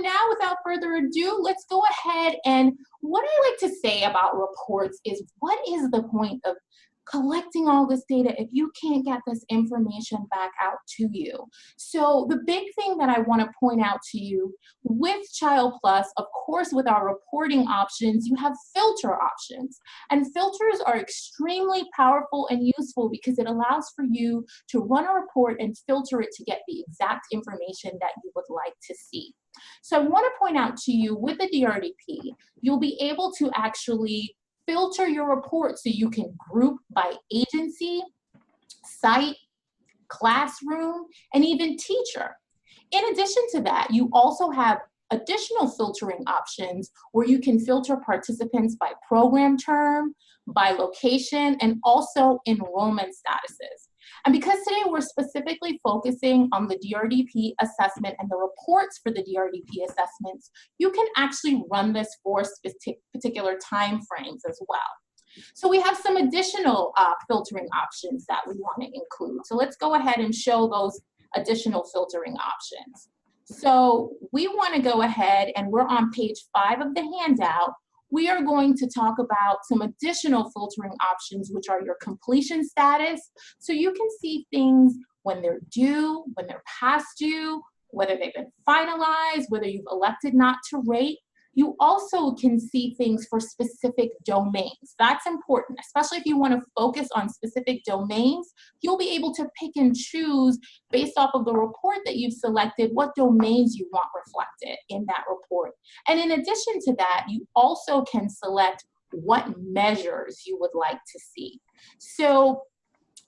now, without further ado, let's go ahead, and what I like to say about reports is, what is the point of collecting all this data if you can't get this information back out to you? So the big thing that I want to point out to you with ChildPlus, of course, with our reporting options, you have filter options. And filters are extremely powerful and useful because it allows for you to run a report and filter it to get the exact information that you would like to see. So I want to point out to you, with the DRDP, you'll be able to actually filter your report so you can group by agency, site, classroom, and even teacher. In addition to that, you also have additional filtering options where you can filter participants by program term, by location, and also enrollment statuses. And because today we're specifically focusing on the DRDP assessment and the reports for the DRDP assessments, you can actually run this for particular time frames as well. So we have some additional filtering options that we want to include. So let's go ahead and show those additional filtering options. So we want to go ahead, and we're on page 5 of the handout. We are going to talk about some additional filtering options, which are your completion status. So you can see things when they're due, when they're past due, whether they've been finalized, whether you've elected not to rate. You also can see things for specific domains. That's important, especially if you want to focus on specific domains. You'll be able to pick and choose based off of the report that you've selected what domains you want reflected in that report. And in addition to that, you also can select what measures you would like to see. So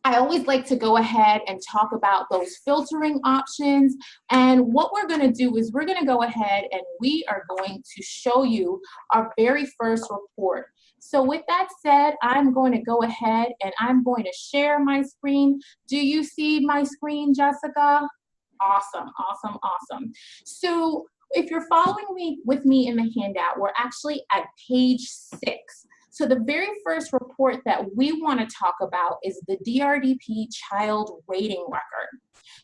I always like to go ahead and talk about those filtering options. And what we're going to do is we're going to go ahead and we are going to show you our very first report. So with that said, I'm going to go ahead and I'm going to share my screen. Do you see my screen, Jessica? Awesome, awesome, awesome. So if you're following with me in the handout, we're actually at page 6. So the very first report that we want to talk about is the DRDP child rating record.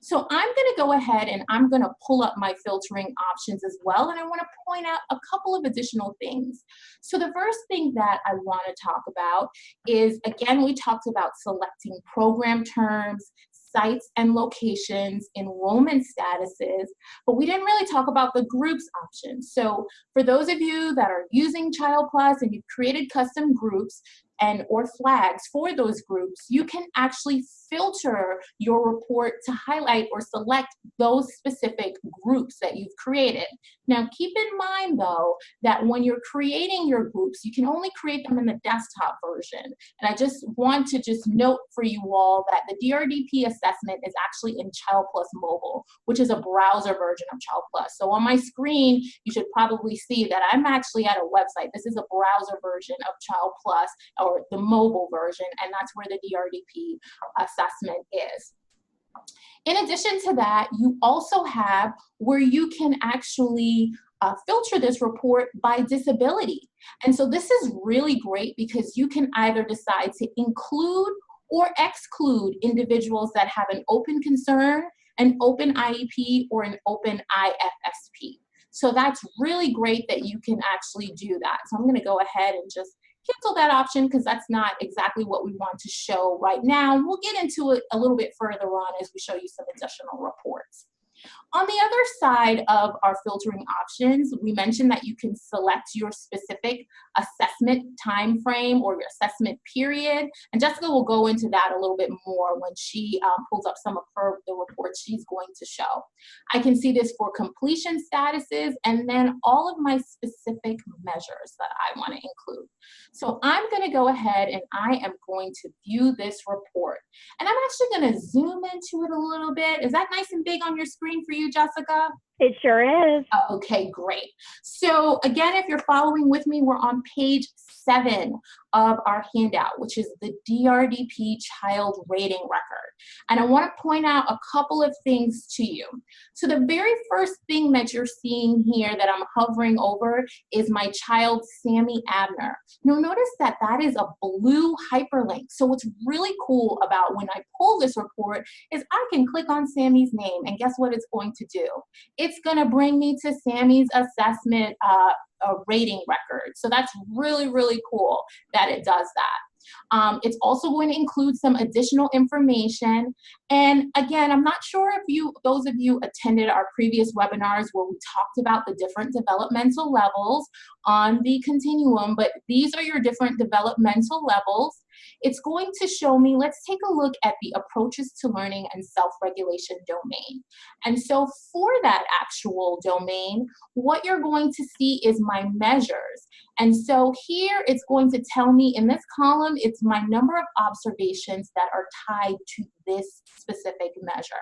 So I'm going to go ahead and I'm going to pull up my filtering options as well, and I want to point out a couple of additional things. So the first thing that I want to talk about is, again, we talked about selecting program terms, sites and locations, enrollment statuses, but we didn't really talk about the groups option. So for those of you that are using ChildPlus and you've created custom groups or flags for those groups, you can actually filter your report to highlight or select those specific groups that you've created. Now keep in mind though that when you're creating your groups, you can only create them in the desktop version. And I just want to note for you all that the DRDP assessment is actually in ChildPlus Mobile, which is a browser version of ChildPlus. So on my screen, you should probably see that I'm actually at a website. This is a browser version of ChildPlus, or the mobile version, and that's where the DRDP assessment is. In addition to that, you also have where you can actually filter this report by disability. And so this is really great because you can either decide to include or exclude individuals that have an open concern, an open IEP, or an open IFSP. So that's really great that you can actually do that. So I'm going to go ahead and just cancel that option because that's not exactly what we want to show right now. We'll get into it a little bit further on as we show you some additional reports. On the other side of our filtering options, we mentioned that you can select your specific assessment time frame or your assessment period. And Jessica will go into that a little bit more when she pulls up some of the reports she's going to show. I can see this for completion statuses and then all of my specific measures that I want to include. So I'm going to go ahead and I am going to view this report. And I'm actually going to zoom into it a little bit. Is that nice and big on your screen for you, Jessica? It sure is. Okay, great. So again, if you're following with me, we're on page 7 of our handout, which is the DRDP child rating record. And I want to point out a couple of things to you. So the very first thing that you're seeing here that I'm hovering over is my child, Sammy Abner. You'll notice that that is a blue hyperlink. So what's really cool about when I pull this report is I can click on Sammy's name, and guess what it's going to do? It's going to bring me to Sammy's assessment rating record. So that's really, really cool that it does that. It's also going to include some additional information. And again, I'm not sure if those of you attended our previous webinars where we talked about the different developmental levels on the continuum, but these are your different developmental levels. It's going to show me, let's take a look at the approaches to learning and self-regulation domain. And so for that actual domain, what you're going to see is my measures. And so here it's going to tell me in this column, it's my number of observations that are tied to this specific measure.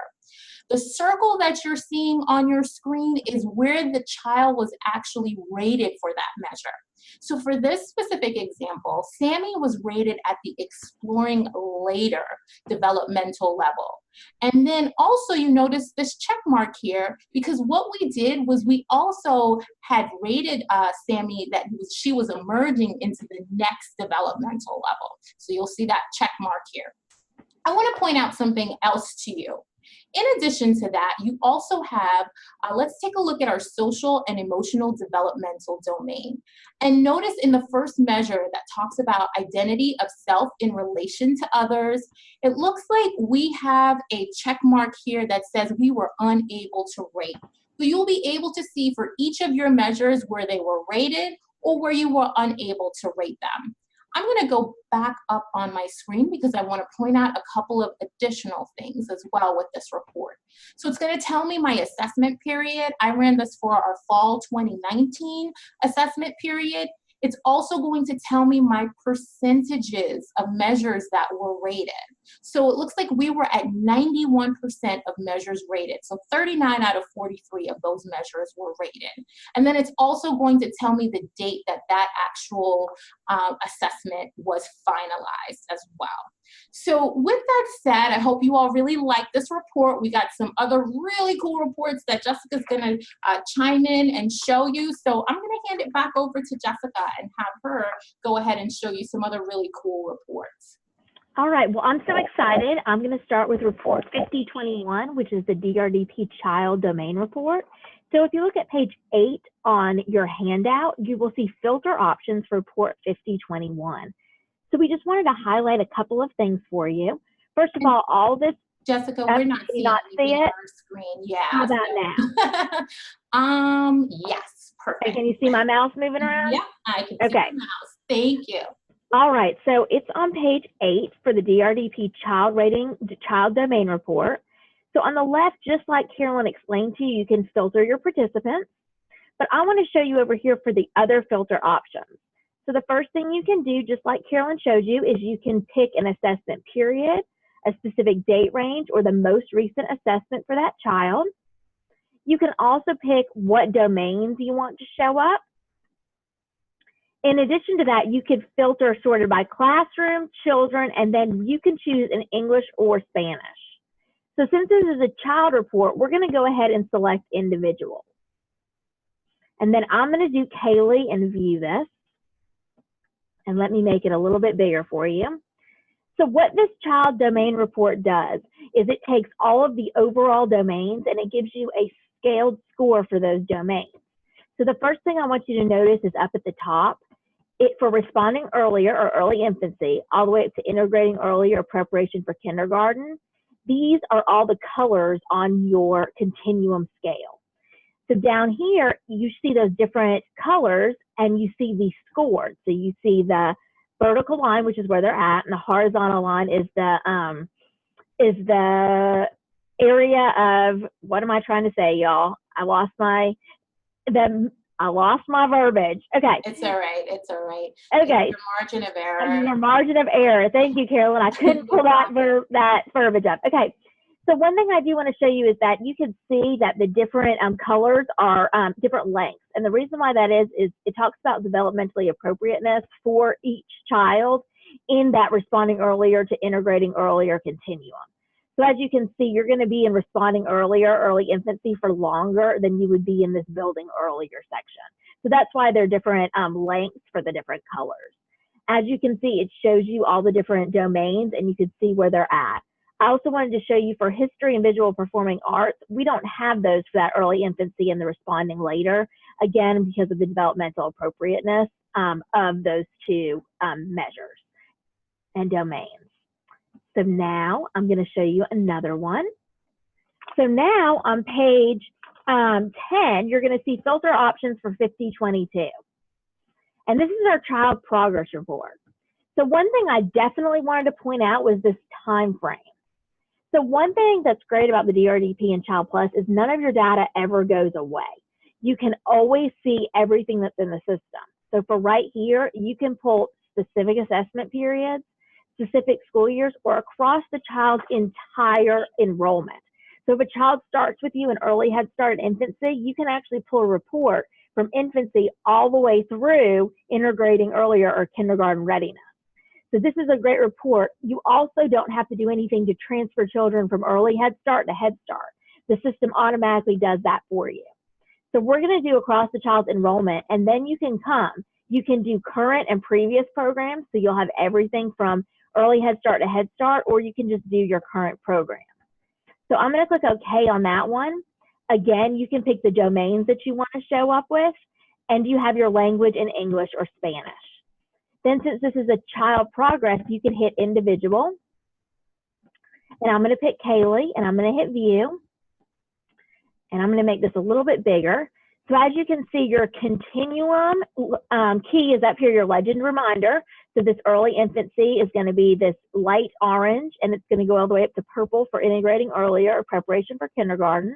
The circle that you're seeing on your screen is where the child was actually rated for that measure. So for this specific example, Sammy was rated at the exploring later developmental level. And then also you notice this check mark here, because what we did was we also had rated Sammy that she was emerging into the next developmental level. So you'll see that check mark here. I want to point out something else to you. In addition to that, you also have, let's take a look at our social and emotional developmental domain. And notice in the first measure that talks about identity of self in relation to others, it looks like we have a check mark here that says we were unable to rate. So you'll be able to see for each of your measures where they were rated or where you were unable to rate them. I'm going to go back up on my screen because I want to point out a couple of additional things as well with this report. So it's going to tell me my assessment period. I ran this for our fall 2019 assessment period. It's also going to tell me my percentages of measures that were rated. So it looks like we were at 91% of measures rated. So 39 out of 43 of those measures were rated. And then it's also going to tell me the date that that actual assessment was finalized as well. So with that said, I hope you all really like this report. We got some other really cool reports that Jessica's gonna chime in and show you. So I'm gonna hand it back over to Jessica and have her go ahead and show you some other really cool reports. All right, well, I'm so excited. I'm going to start with report 5021, which is the DRDP child domain report. So if you look at page 8 on your handout, you will see filter options for report 5021. So we just wanted to highlight a couple of things for you. First of all this. Jessica, we're not seeing it on our screen. Yeah. How about now? Yes, perfect. Okay, can you see my mouse moving around? Yeah, I can see my mouse. Thank you. All right, so it's on page 8 for the DRDP child domain report. So on the left, just like Carolyn explained to you, you can filter your participants. But I want to show you over here for the other filter options. So the first thing you can do, just like Carolyn showed you, is you can pick an assessment period, a specific date range, or the most recent assessment for that child. You can also pick what domains you want to show up. In addition to that, you could filter sorted by classroom, children, and then you can choose in English or Spanish. So since this is a child report, we're going to go ahead and select individuals. And then I'm going to do Kaylee and view this. And let me make it a little bit bigger for you. So what this child domain report does is it takes all of the overall domains and it gives you a scaled score for those domains. So the first thing I want you to notice is up at the top, for responding earlier or early infancy, all the way up to integrating early or preparation for kindergarten. These are all the colors on your continuum scale. So down here, you see those different colors and you see the scores. So you see the vertical line, which is where they're at, and the horizontal line is the area of, what am I trying to say, y'all? I lost my verbiage. Okay. It's all right. It's all right. Okay. Your margin of error. Your margin of error. Thank you, Carolyn. I couldn't pull that verbiage up. Okay. So one thing I do want to show you is that you can see that the different colors are different lengths. And the reason why that is it talks about developmentally appropriateness for each child in that responding earlier to integrating earlier continuum. So as you can see, you're going to be in responding earlier, early infancy for longer than you would be in this building earlier section. So that's why they're different lengths for the different colors. As you can see, it shows you all the different domains and you can see where they're at. I also wanted to show you for history and visual performing arts, we don't have those for that early infancy and the responding later, again, because of the developmental appropriateness of those two measures and domains. So now I'm going to show you another one. So now on page 10, you're going to see filter options for 5022. And this is our child progress report. So one thing I definitely wanted to point out was this time frame. So one thing that's great about the DRDP and ChildPlus is none of your data ever goes away. You can always see everything that's in the system. So for right here, you can pull specific assessment periods, specific school years, or across the child's entire enrollment. So if a child starts with you in early Head Start and infancy, you can actually pull a report from infancy all the way through integrating earlier or kindergarten readiness. So this is a great report. You also don't have to do anything to transfer children from early Head Start to Head Start. The system automatically does that for you. So we're going to do across the child's enrollment, and then you can do current and previous programs. So you'll have everything from early Head Start to Head Start, or you can just do your current program. So I'm going to click OK on that one. Again, you can pick the domains that you want to show up with, and you have your language in English or Spanish. Then since this is a child progress, you can hit individual. And I'm going to pick Kaylee, and I'm going to hit view. And I'm going to make this a little bit bigger. So as you can see, your continuum key is up here, your legend reminder. So this early infancy is going to be this light orange, and it's going to go all the way up to purple for integrating earlier or preparation for kindergarten.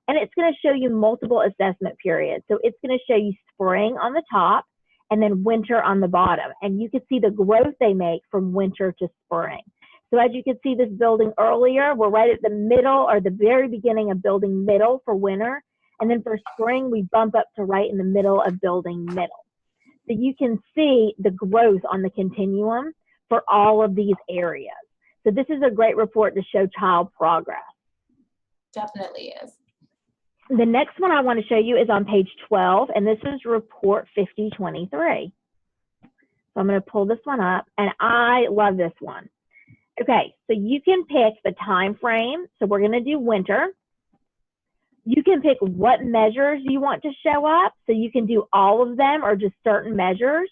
And it's going to show you multiple assessment periods. So it's going to show you spring on the top and then winter on the bottom. And you can see the growth they make from winter to spring. So as you can see this building earlier, we're right at the middle or the very beginning of building middle for winter. And then for spring, we bump up to right in the middle of building middle. So you can see the growth on the continuum for all of these areas. So this is a great report to show child progress. Definitely is. The next one I want to show you is on page 12, and this is report 5023. So I'm going to pull this one up, and I love this one. Okay, so you can pick the time frame. So we're going to do winter. You can pick what measures you want to show up. So you can do all of them or just certain measures.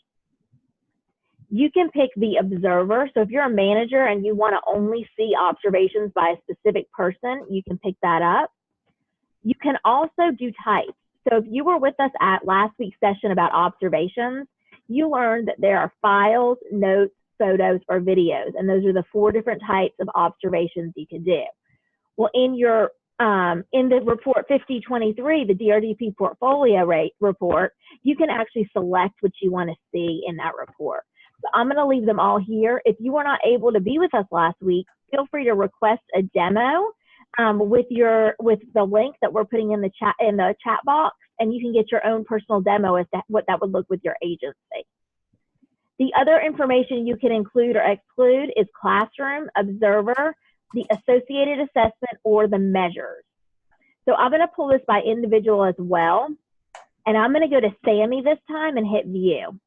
You can pick the observer. So if you're a manager and you want to only see observations by a specific person, you can pick that up. You can also do types. So if you were with us at last week's session about observations, you learned that there are files, notes, photos, or videos, and those are the 4 different types of observations you can do. Well, in your in the report 5023, the DRDP portfolio report, you can actually select what you want to see in that report. So I'm going to leave them all here. If you were not able to be with us last week, feel free to request a demo with the link that we're putting in the chat box, and you can get your own personal demo as to what that would look with your agency. The other information you can include or exclude is classroom, observer, the associated assessment, or the measures. So I'm going to pull this by individual as well, and I'm going to go to Sammy this time and hit view.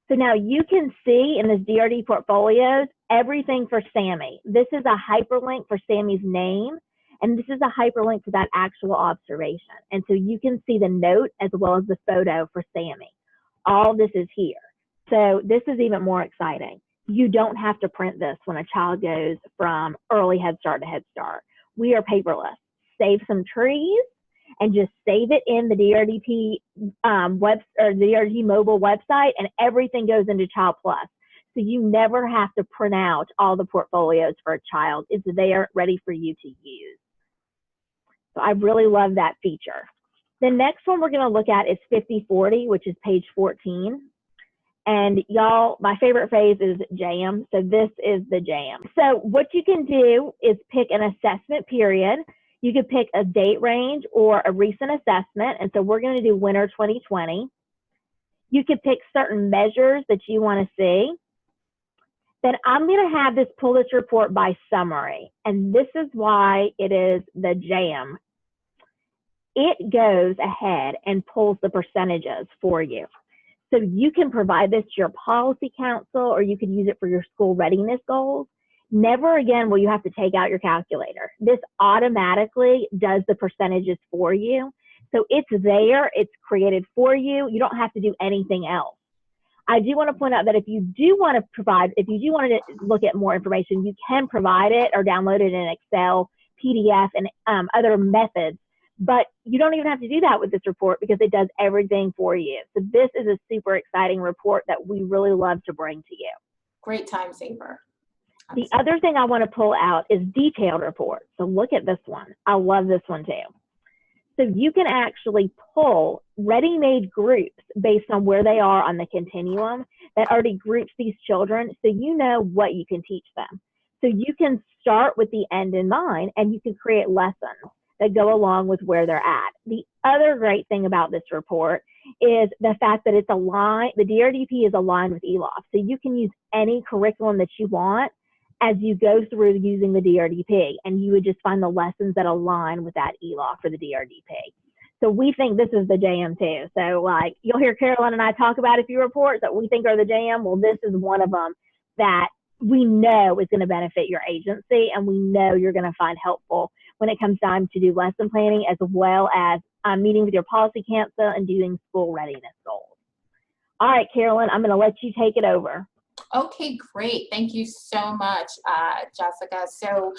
So now you can see in this DRD portfolios everything for Sammy. This is a hyperlink for Sammy's name, and this is a hyperlink for that actual observation. And so you can see the note as well as the photo for Sammy. All this is here. So this is even more exciting. You don't have to print this when a child goes from early Head Start to Head Start. We are paperless. Save some trees and just save it in the DRDP the DRDP mobile website, and everything goes into ChildPlus. So you never have to print out all the portfolios for a child. It's there ready for you to use. So I really love that feature. The next one we're going to look at is 5040, which is page 14. And y'all, my favorite phrase is jam. So this is the jam. So what you can do is pick an assessment period. You could pick a date range or a recent assessment. And so we're going to do winter 2020. You could pick certain measures that you want to see. then I'm going to have this pull this report by summary. And this is why it is the jam. It goes ahead and pulls the percentages for you. So you can provide this to your policy council, or you could use it for your school readiness goals. Never again will you have to take out your calculator. This automatically does the percentages for you. So it's there, it's created for you. You don't have to do anything else. I do want to point out that if you do want to provide, if you do want to look at more information, you can provide it or download it in Excel, PDF, and other methods. But you don't even have to do that with this report because it does everything for you. So this is a super exciting report that we really love to bring to you. Great time saver. The other thing I want to pull out is detailed reports. So look at this one. I love this one too. So you can actually pull ready-made groups based on where they are on the continuum that already groups these children, so you know what you can teach them. So you can start with the end in mind, and you can create lessons that go along with where they're at. The other great thing about this report is the fact that it's aligned, the DRDP is aligned with ELOF. So you can use any curriculum that you want as you go through using the DRDP, and you would just find the lessons that align with that ELOF for the DRDP. So we think this is the jam too. So like you'll hear Carolyn and I talk about a few reports that we think are the jam. Well, this is one of them that we know is going to benefit your agency, and we know you're going to find helpful when it comes time to do lesson planning, as well as meeting with your policy council and doing school readiness goals. All right, Carolyn, I'm going to let you take it over. Okay, great. Thank you so much, Jessica. So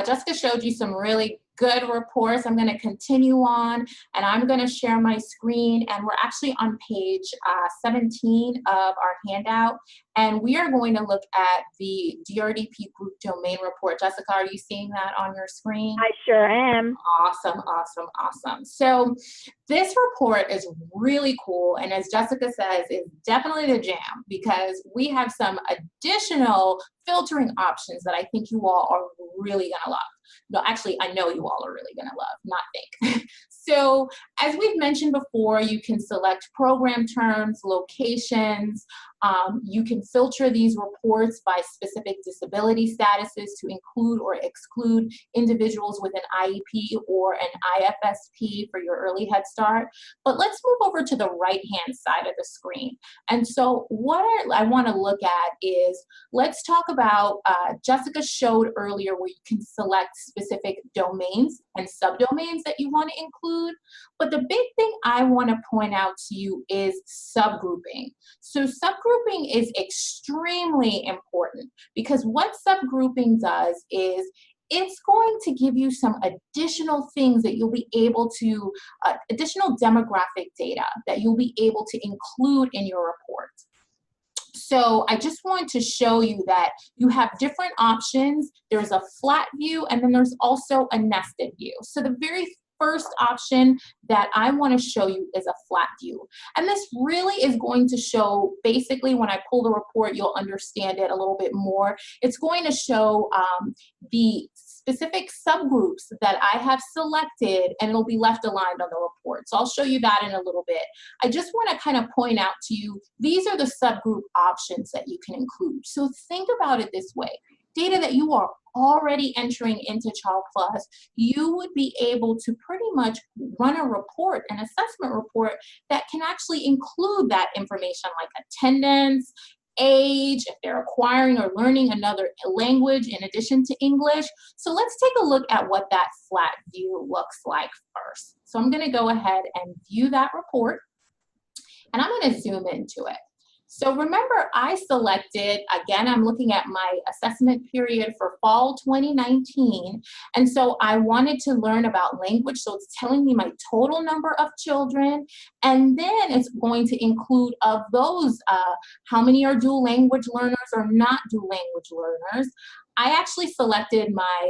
Jessica showed you some really good reports. I'm going to continue on, and I'm going to share my screen, and we're actually on page 17 of our handout, and we are going to look at the DRDP group domain report. Jessica, are you seeing that on your screen? I sure am. Awesome, awesome, awesome. So this report is really cool, and as Jessica says, is definitely the jam, because we have some additional filtering options that I think you all are really gonna love. No, actually, I know you all are really gonna love, not think. So as we've mentioned before, you can select program terms, locations. You can filter these reports by specific disability statuses to include or exclude individuals with an IEP or an IFSP for your early Head Start. But let's move over to the right-hand side of the screen. And so what I want to look at is, let's talk about, Jessica showed earlier where you can select specific domains and subdomains that you want to include. But the big thing I want to point out to you is subgrouping. So subgrouping is extremely important, because what subgrouping does is it's going to give you some additional things that you'll be able to, additional demographic data that you'll be able to include in your report. So I just want to show you that you have different options. There's a flat view, and then there's also a nested view. So the very first option that I want to show you is a flat view. And this really is going to show, basically when I pull the report, you'll understand it a little bit more. It's going to show the specific subgroups that I have selected, and it'll be left aligned on the report. So I'll show you that in a little bit. I just want to kind of point out to you, these are the subgroup options that you can include. So think about it this way. Data that you are already entering into ChildPlus, you would be able to pretty much run a report, an assessment report, that can actually include that information like attendance, age, if they're acquiring or learning another language in addition to English. So let's take a look at what that flat view looks like first. So I'm going to go ahead and view that report, and I'm going to zoom into it. So remember, I selected, again, I'm looking at my assessment period for fall 2019. And so I wanted to learn about language. So it's telling me my total number of children. And then it's going to include, of those, how many are dual language learners or not dual language learners. I actually selected my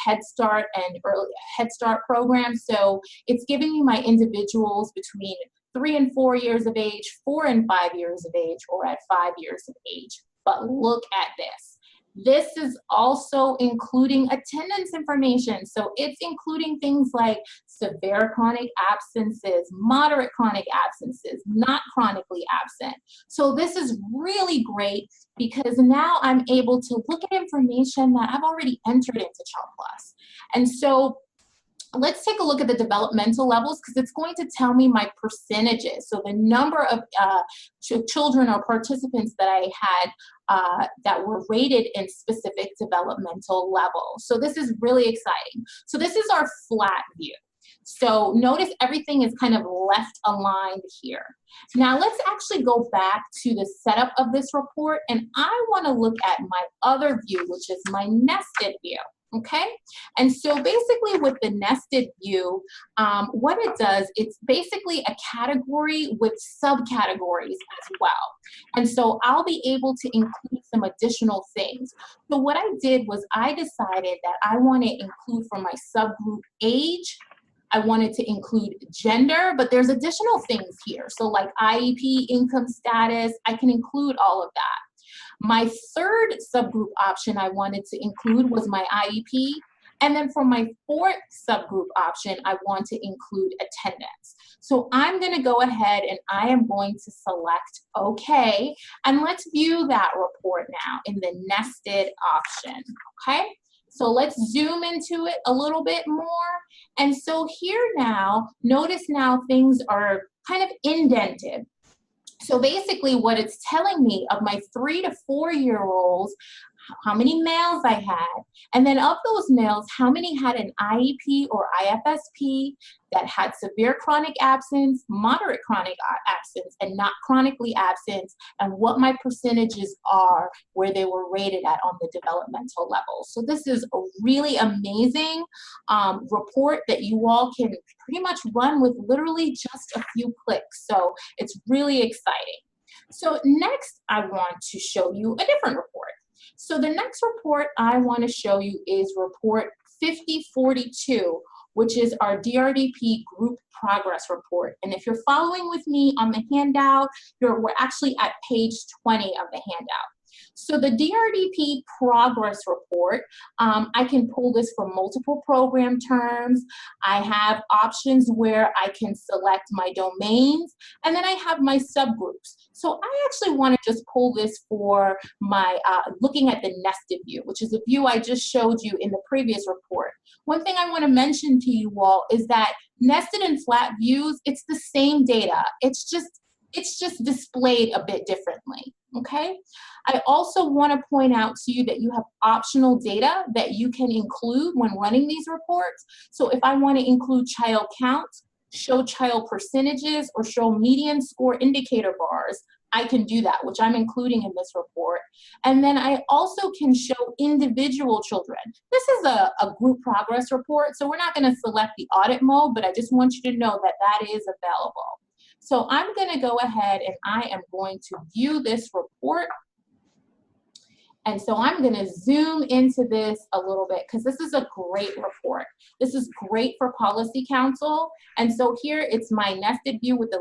Head Start and early Head Start program. So it's giving me my individuals between 3 and 4 years of age, 4 and 5 years of age, or at 5 years of age. But look at this. This is also including attendance information. So it's including things like severe chronic absences, moderate chronic absences, not chronically absent. So this is really great because now I'm able to look at information that I've already entered into ChildPlus. And so let's take a look at the developmental levels because it's going to tell me my percentages. So the number of children or participants that I had that were rated in specific developmental levels. So this is really exciting. So this is our flat view. So notice everything is kind of left aligned here. Now let's actually go back to the setup of this report, and I want to look at my other view, which is my nested view. Okay, and so basically with the nested view, what it does, it's basically a category with subcategories as well. And so I'll be able to include some additional things. So what I did was I decided that I want to include for my subgroup age, I wanted to include gender, but there's additional things here. So like IEP, income status, I can include all of that. My third subgroup option I wanted to include was my IEP. And then for my fourth subgroup option, I want to include attendance. So I'm going to go ahead and I am going to select OK. And let's view that report now in the nested option. Okay. So let's zoom into it a little bit more. And so here now, notice now things are kind of indented. So basically what it's telling me of my 3 to 4 year olds, how many males I had, and then of those males, how many had an IEP or IFSP that had severe chronic absence, moderate chronic absence, and not chronically absent, and what my percentages are where they were rated at on the developmental level. So this is a really amazing report that you all can pretty much run with literally just a few clicks. So it's really exciting. So next, I want to show you a different report. So the next report I want to show you is report 5042, which is our DRDP group progress report. And if you're following with me on the handout, we're actually at page 20 of the handout. So the DRDP progress report, I can pull this for multiple program terms. I have options where I can select my domains, and then I have my subgroups. So I actually want to just pull this for my looking at the nested view, which is a view I just showed you in the previous report. One thing I want to mention to you all is that nested and flat views, it's the same data. It's just displayed a bit differently, okay? I also want to point out to you that you have optional data that you can include when running these reports. So if I want to include child count, show child percentages, or show median score indicator bars, I can do that, which I'm including in this report. And then I also can show individual children. This is a group progress report, so we're not going to select the audit mode, but I just want you to know that that is available. So I'm going to go ahead and I am going to view this report. And so I'm going to zoom into this a little bit because this is a great report. This is great for Policy Council. And so here it's my nested view with the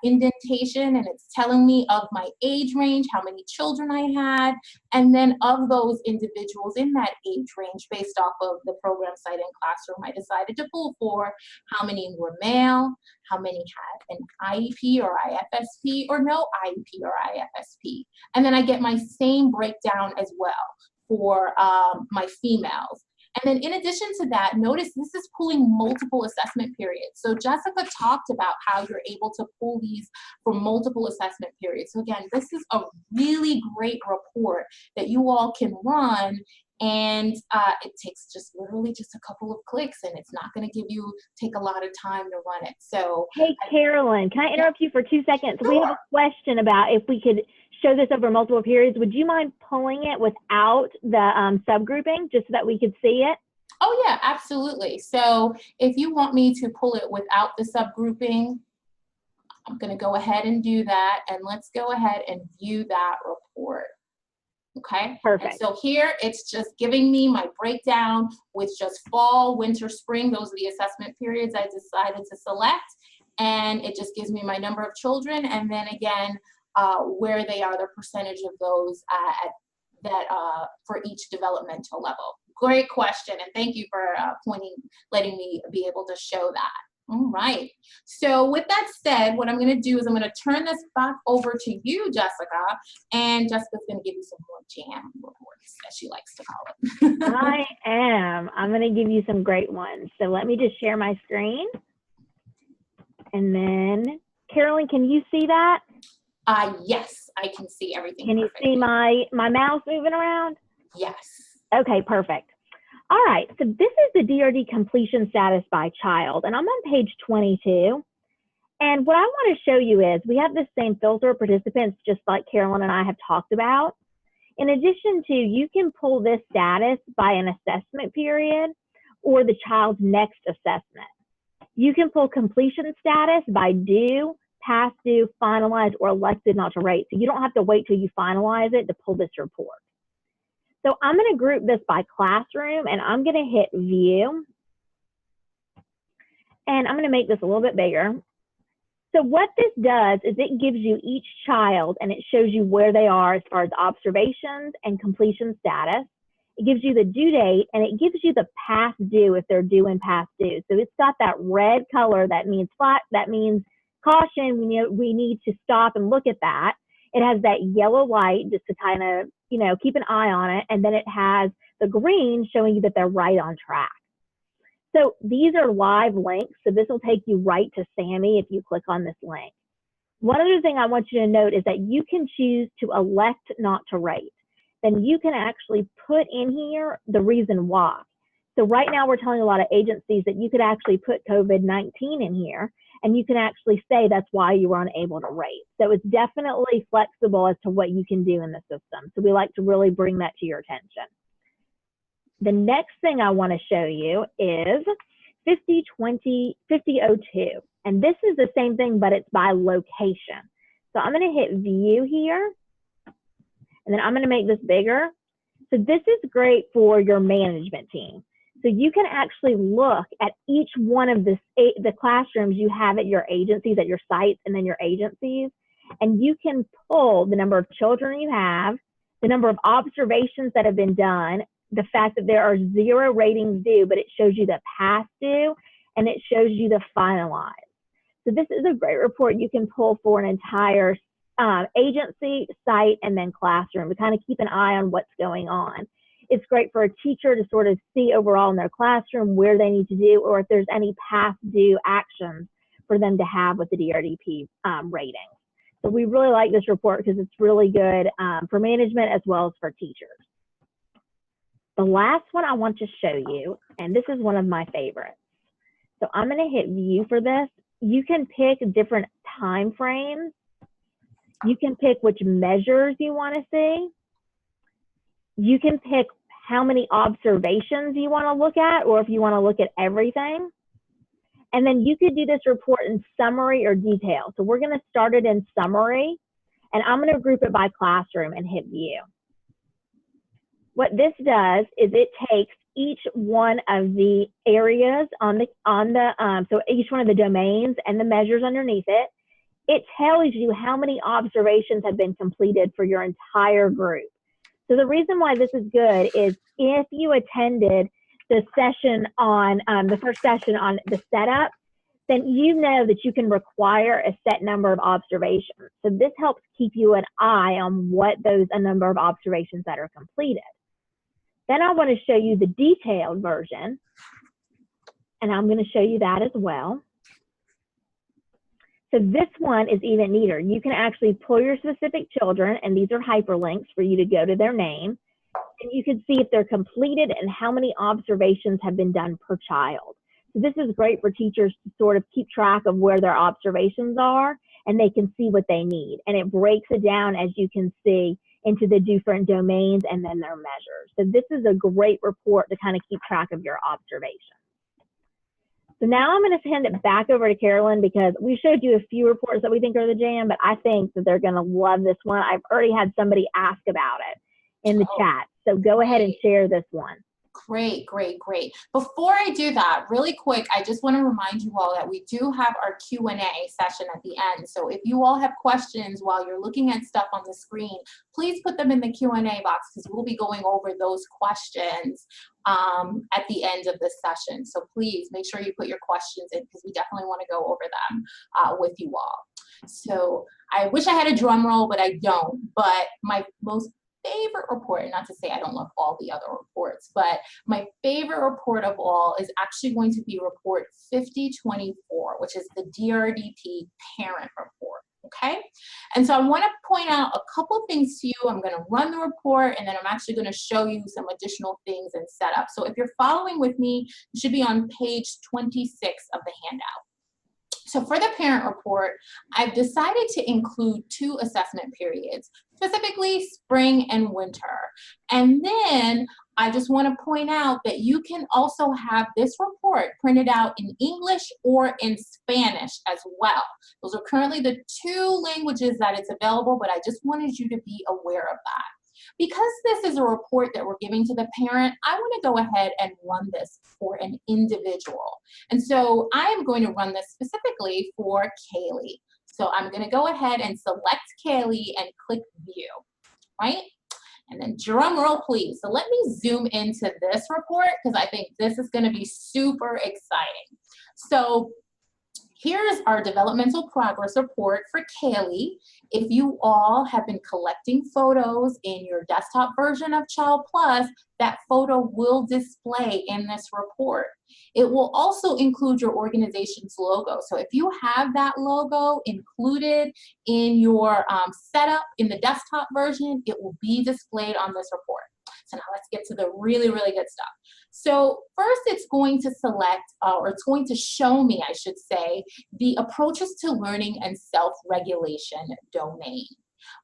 indentation, and it's telling me of my age range, how many children I had, and then of those individuals in that age range based off of the program site and classroom I decided to pull for, how many were male, how many had an IEP or IFSP or no IEP or IFSP. And then I get my same breakdown as well for my females. And then in addition to that, notice this is pulling multiple assessment periods. So Jessica talked about how you're able to pull these for multiple assessment periods. So again, this is a really great report that you all can run, and it takes just literally just a couple of clicks, and it's not going to take a lot of time to run it. So hey, Carolyn, can I interrupt you for 2 seconds? Sure. We have a question about if we could show this over multiple periods. Would you mind pulling it without the subgrouping just so that we could see it? Oh yeah, absolutely. So if you want me to pull it without the subgrouping, I'm going to go ahead and do that. And let's go ahead and view that report. Okay. Perfect. And so here it's just giving me my breakdown with just fall, winter, spring. Those are the assessment periods I decided to select. And it just gives me my number of children. And then again, where they are, the percentage of those at that for each developmental level? Great question, and thank you for letting me be able to show that. All right. So with that said, what I'm going to do is I'm going to turn this back over to you, Jessica, and Jessica's going to give you some more jam reports, as she likes to call it. I am. I'm going to give you some great ones. So let me just share my screen. And then, Carolyn, can you see that? Yes, I can see everything. Can you see my mouse moving around? Yes. Okay, perfect. All right, so this is the DRD completion status by child, and I'm on page 22. And what I want to show you is we have this same filter of participants, just like Carolyn and I have talked about. In addition to, you can pull this status by an assessment period or the child's next assessment. You can pull completion status by due, past due, finalized, or elected not to rate. So you don't have to wait till you finalize it to pull this report. So I'm going to group this by classroom, and I'm going to hit view. And I'm going to make this a little bit bigger. So what this does is it gives you each child, and it shows you where they are as far as observations and completion status. It gives you the due date, and it gives you the past due if they're due and past due. So it's got that red color that means flat, that means caution. We need to stop and look at that. It has that yellow light just to kind of, keep an eye on it. And then it has the green showing you that they're right on track. So these are live links. So this will take you right to Sammy if you click on this link. One other thing I want you to note is that you can choose to elect not to rate. Then you can actually put in here the reason why. So right now we're telling a lot of agencies that you could actually put COVID-19 in here, and you can actually say that's why you were unable to rate. So it's definitely flexible as to what you can do in the system. So we like to really bring that to your attention. The next thing I want to show you is 5002. And this is the same thing, but it's by location. So I'm going to hit view here, and then I'm going to make this bigger. So this is great for your management team. So you can actually look at each one of the classrooms you have at your agencies, at your sites, and then your agencies, and you can pull the number of children you have, the number of observations that have been done, the fact that there are 0 ratings due, but it shows you the past due, and it shows you the finalized. So this is a great report you can pull for an entire agency, site, and then classroom to kind of keep an eye on what's going on. It's great for a teacher to sort of see overall in their classroom where they need to do, or if there's any past due actions for them to have with the DRDP rating. So we really like this report because it's really good for management as well as for teachers. The last one I want to show you, and this is one of my favorites. So I'm going to hit view for this. You can pick different time frames. You can pick which measures you want to see. You can pick how many observations you want to look at, or if you want to look at everything. And then you could do this report in summary or detail. So we're going to start it in summary, and I'm going to group it by classroom and hit view. What this does is it takes each one of the areas so each one of the domains and the measures underneath it. It tells you how many observations have been completed for your entire group. So the reason why this is good is if you attended the session on the first session on the setup, then you know that you can require a set number of observations. So this helps keep you an eye on a number of observations that are completed. Then I want to show you the detailed version, and I'm going to show you that as well. So this one is even neater. You can actually pull your specific children, and these are hyperlinks for you to go to their name, and you can see if they're completed and how many observations have been done per child. So this is great for teachers to sort of keep track of where their observations are, and they can see what they need. And it breaks it down, as you can see, into the different domains and then their measures. So this is a great report to kind of keep track of your observations. So now I'm going to hand it back over to Carolyn because we showed you a few reports that we think are the jam, but I think that they're going to love this one. I've already had somebody ask about it in the chat. So go ahead and share this one. Great, great, great. Before I do that, really quick, I just want to remind you all that we do have our Q&A session at the end. So if you all have questions while you're looking at stuff on the screen, please put them in the Q&A box because we'll be going over those questions at the end of the session. So please make sure you put your questions in because we definitely want to go over them with you all. So I wish I had a drum roll, but I don't. But my most favorite report, and not to say I don't love all the other reports, but my favorite report of all is actually going to be report 5024, which is the DRDP parent report. Okay, and so I want to point out a couple things to you. I'm going to run the report and then I'm actually going to show you some additional things and setup. So if you're following with me, you should be on page 26 of the handout. So for the parent report, I've decided to include 2 assessment periods, specifically spring and winter. And then I just want to point out that you can also have this report printed out in English or in Spanish as well. Those are currently the 2 languages that it's available, but I just wanted you to be aware of that. Because this is a report that we're giving to the parent, I want to go ahead and run this for an individual. And so I am going to run this specifically for Kaylee. So I'm going to go ahead and select Kaylee and click view, right? And then drum roll, please. So let me zoom into this report because I think this is going to be super exciting. So here's our developmental progress report for Kaylee. If you all have been collecting photos in your desktop version of ChildPlus, that photo will display in this report. It will also include your organization's logo. So if you have that logo included in your setup in the desktop version, it will be displayed on this report. So now let's get to the really, really good stuff. So first it's going to select, or it's going to show me, I should say, the approaches to learning and self-regulation domain.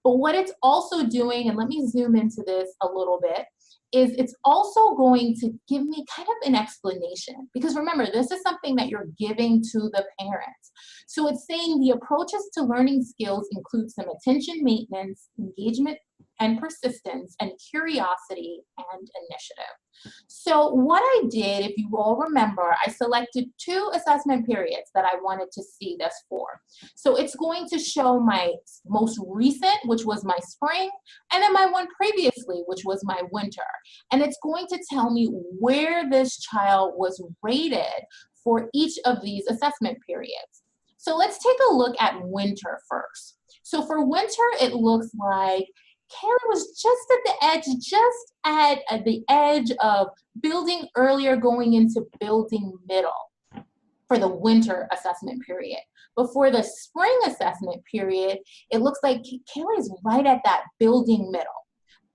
But what it's also doing, and let me zoom into this a little bit, is it's also going to give me kind of an explanation. Because remember, this is something that you're giving to the parents. So it's saying the approaches to learning skills include some attention maintenance, engagement and persistence, and curiosity and initiative. So what I did, if you all remember, I selected 2 assessment periods that I wanted to see this for. So it's going to show my most recent, which was my spring, and then my one previously, which was my winter. And it's going to tell me where this child was rated for each of these assessment periods. So let's take a look at winter first. So for winter, it looks like Kaylee was just at the edge of building earlier going into building middle for the winter assessment period. But for the spring assessment period, it looks like Kaylee is right at that building middle.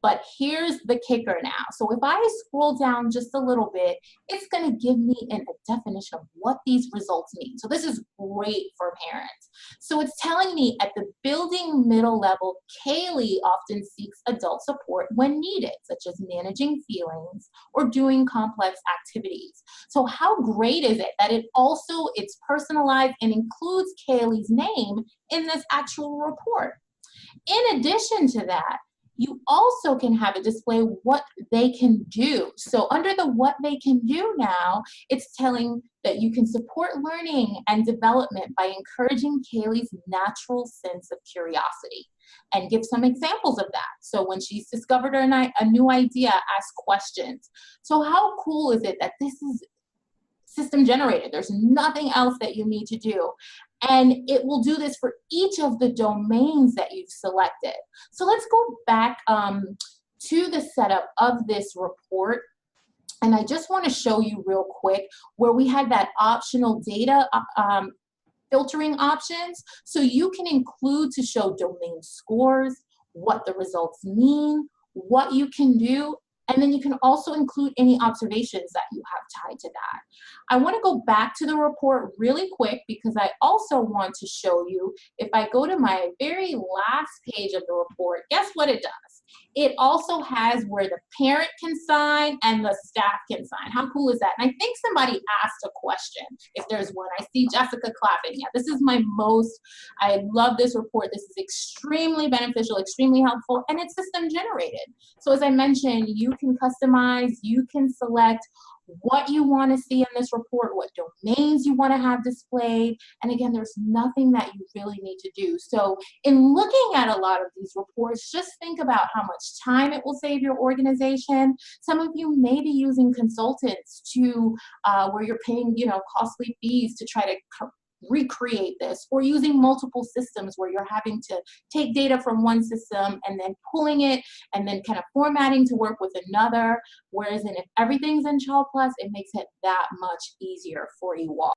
But here's the kicker now. So if I scroll down just a little bit, it's going to give me a definition of what these results mean. So this is great for parents. So it's telling me at the building middle level, Kaylee often seeks adult support when needed, such as managing feelings or doing complex activities. So how great is it that it's personalized and includes Kaylee's name in this actual report? In addition to that, you also can have it display what they can do. So under the what they can do now, it's telling that you can support learning and development by encouraging Kaylee's natural sense of curiosity and give some examples of that. So when she's discovered a new idea, ask questions. So how cool is it that this is system generated? There's nothing else that you need to do. And it will do this for each of the domains that you've selected. So let's go back to the setup of this report. And I just want to show you real quick where we had that optional data filtering options. So you can include to show domain scores, what the results mean, what you can do, and then you can also include any observations that you have tied to that. I want to go back to the report really quick because I also want to show you, if I go to my very last page of the report, guess what it does? It also has where the parent can sign and the staff can sign. How cool is that? And I think somebody asked a question, if there's one. I see Jessica clapping. Yeah, this is my most, I love this report. This is extremely beneficial, extremely helpful, and it's system generated. So as I mentioned, you can customize, you can select what you want to see in this report, what domains you want to have displayed. And again, there's nothing that you really need to do. So in looking at a lot of these reports, just think about how much time it will save your organization. Some of you may be using consultants to where you're paying, costly fees to try to recreate this, or using multiple systems where you're having to take data from one system and then pulling it and then kind of formatting to work with another. Whereas if everything's in ChildPlus, it makes it that much easier for you all.